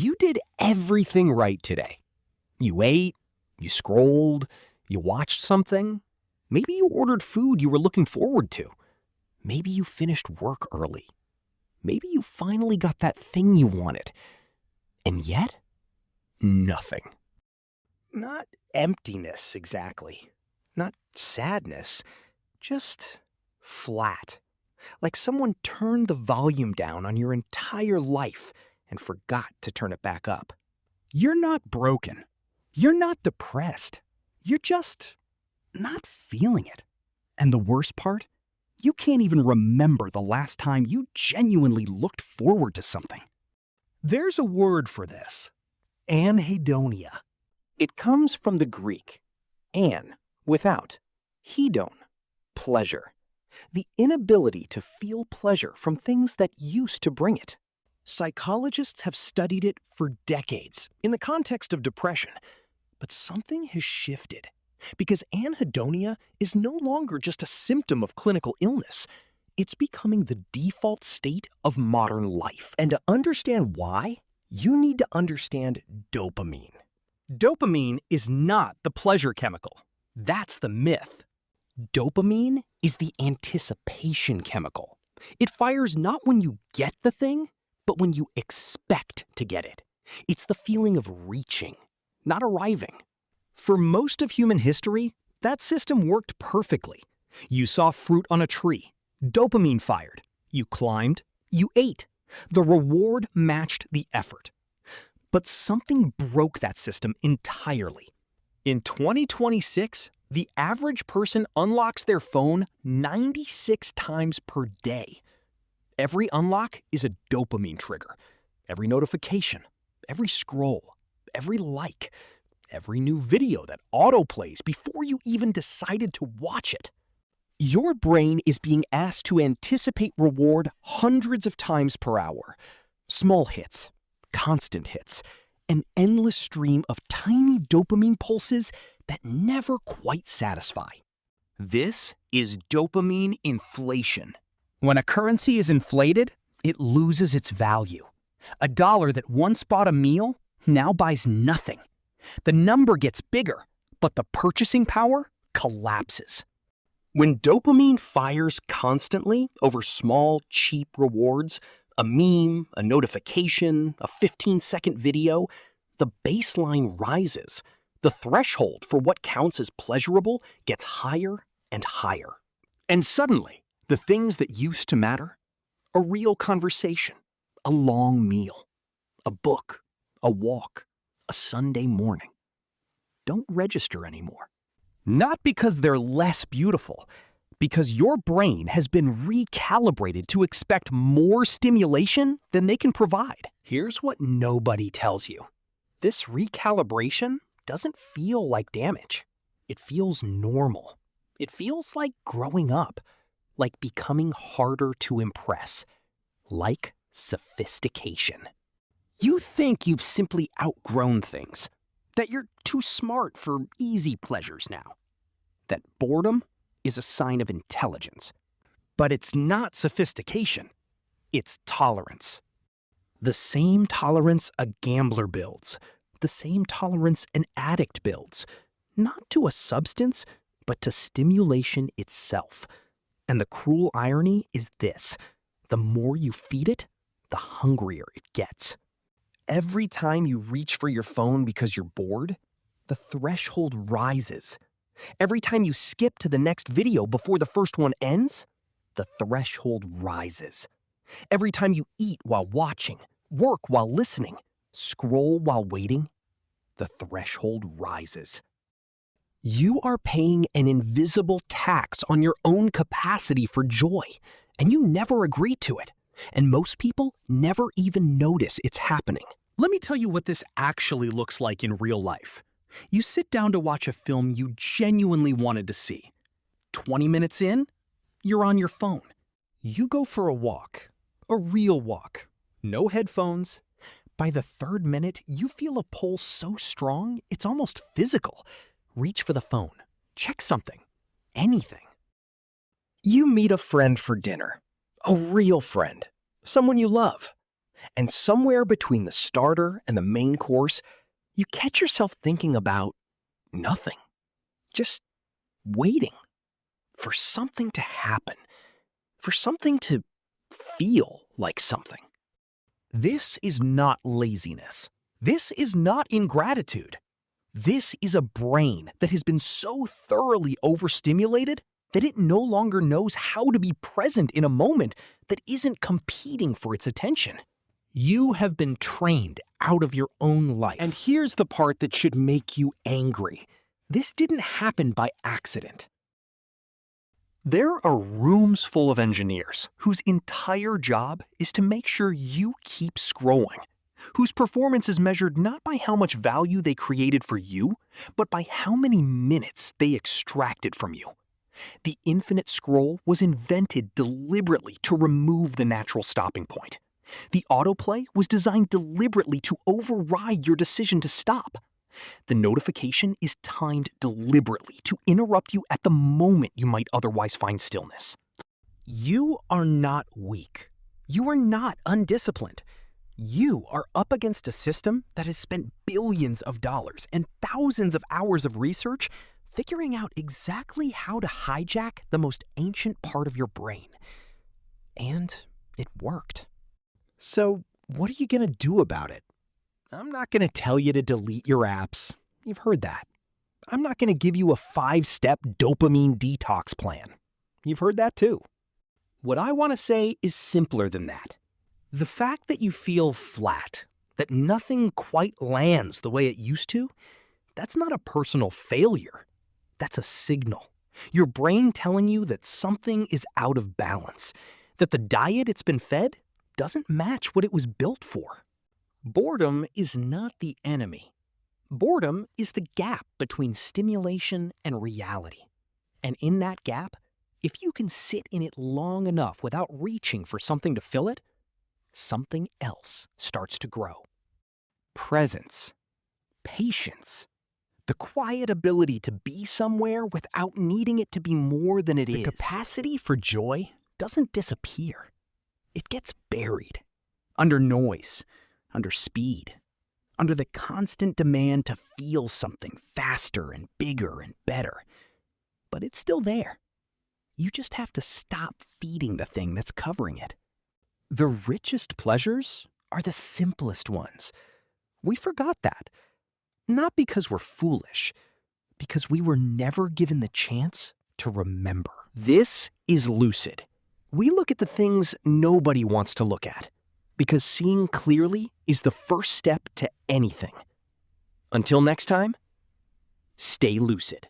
You did everything right today. You ate, you scrolled, you watched something. Maybe you ordered food you were looking forward to. Maybe you finished work early. Maybe you finally got that thing you wanted. And yet, nothing. Not emptiness exactly. Not sadness. Just flat. Like someone turned the volume down on your entire life and forgot to turn it back up. You're not broken. You're not depressed. You're just not feeling it. And the worst part? You can't even remember the last time you genuinely looked forward to something. There's a word for this. Anhedonia. It comes from the Greek. An, without. Hedon, pleasure. The inability to feel pleasure from things that used to bring it. Psychologists have studied it for decades in the context of depression, but something has shifted because anhedonia is no longer just a symptom of clinical illness. It's becoming the default state of modern life. And to understand why, you need to understand dopamine. Dopamine is not the pleasure chemical. That's the myth. Dopamine is the anticipation chemical. It fires not when you get the thing, but when you expect to get it. It's the feeling of reaching, not arriving. For most of human history, that system worked perfectly. You saw fruit on a tree. Dopamine fired. You climbed. You ate. The reward matched the effort. But something broke that system entirely. In 2026, the average person unlocks their phone 96 times per day. Every unlock is a dopamine trigger. Every notification, every scroll, every like, every new video that autoplays before you even decided to watch it. Your brain is being asked to anticipate reward hundreds of times per hour. Small hits, constant hits, an endless stream of tiny dopamine pulses that never quite satisfy. This is dopamine inflation. When a currency is inflated, it loses its value. A dollar that once bought a meal now buys nothing. The number gets bigger, but the purchasing power collapses. When dopamine fires constantly over small, cheap rewards, a meme, a notification, a 15-second video, the baseline rises. The threshold for what counts as pleasurable gets higher and higher. And suddenly, the things that used to matter, a real conversation, a long meal, a book, a walk, a Sunday morning, don't register anymore. Not because they're less beautiful, because your brain has been recalibrated to expect more stimulation than they can provide. Here's what nobody tells you. This recalibration doesn't feel like damage. It feels normal. It feels like growing up, like becoming harder to impress, like sophistication. You think you've simply outgrown things, that you're too smart for easy pleasures now, that boredom is a sign of intelligence. But it's not sophistication, it's tolerance. The same tolerance a gambler builds, the same tolerance an addict builds, not to a substance, but to stimulation itself. And the cruel irony is this: the more you feed it, the hungrier it gets. Every time you reach for your phone because you're bored, the threshold rises. Every time you skip to the next video before the first one ends, the threshold rises. Every time you eat while watching, work while listening, scroll while waiting, the threshold rises. You are paying an invisible tax on your own capacity for joy, and you never agreed to it. And most people never even notice it's happening. Let me tell you what this actually looks like in real life. You sit down to watch a film you genuinely wanted to see. 20 minutes in, you're on your phone. You go for a walk, a real walk, no headphones. By the third minute, you feel a pull so strong, it's almost physical. Reach for the phone, check something, anything. You meet a friend for dinner, a real friend, someone you love. And somewhere between the starter and the main course, you catch yourself thinking about nothing. Just waiting for something to happen, for something to feel like something. This is not laziness. This is not ingratitude. This is a brain that has been so thoroughly overstimulated that it no longer knows how to be present in a moment that isn't competing for its attention. You have been trained out of your own life. And here's the part that should make you angry. This didn't happen by accident. There are rooms full of engineers whose entire job is to make sure you keep scrolling, whose performance is measured not by how much value they created for you, but by how many minutes they extracted from you. The infinite scroll was invented deliberately to remove the natural stopping point. The autoplay was designed deliberately to override your decision to stop. The notification is timed deliberately to interrupt you at the moment you might otherwise find stillness. You are not weak. You are not undisciplined. You are up against a system that has spent billions of dollars and thousands of hours of research figuring out exactly how to hijack the most ancient part of your brain. And it worked. So, what are you going to do about it? I'm not going to tell you to delete your apps. You've heard that. I'm not going to give you a 5-step dopamine detox plan. You've heard that too. What I want to say is simpler than that. The fact that you feel flat, that nothing quite lands the way it used to, that's not a personal failure. That's a signal. Your brain telling you that something is out of balance, that the diet it's been fed doesn't match what it was built for. Boredom is not the enemy. Boredom is the gap between stimulation and reality. And in that gap, if you can sit in it long enough without reaching for something to fill it, something else starts to grow. Presence, patience, the quiet ability to be somewhere without needing it to be more than it is. The capacity for joy doesn't disappear. It gets buried under noise, under speed, under the constant demand to feel something faster and bigger and better. But it's still there. You just have to stop feeding the thing that's covering it. The richest pleasures are the simplest ones. We forgot that. Not because we're foolish, because we were never given the chance to remember. This is lucid. We look at the things nobody wants to look at, because seeing clearly is the first step to anything. Until next time, stay lucid.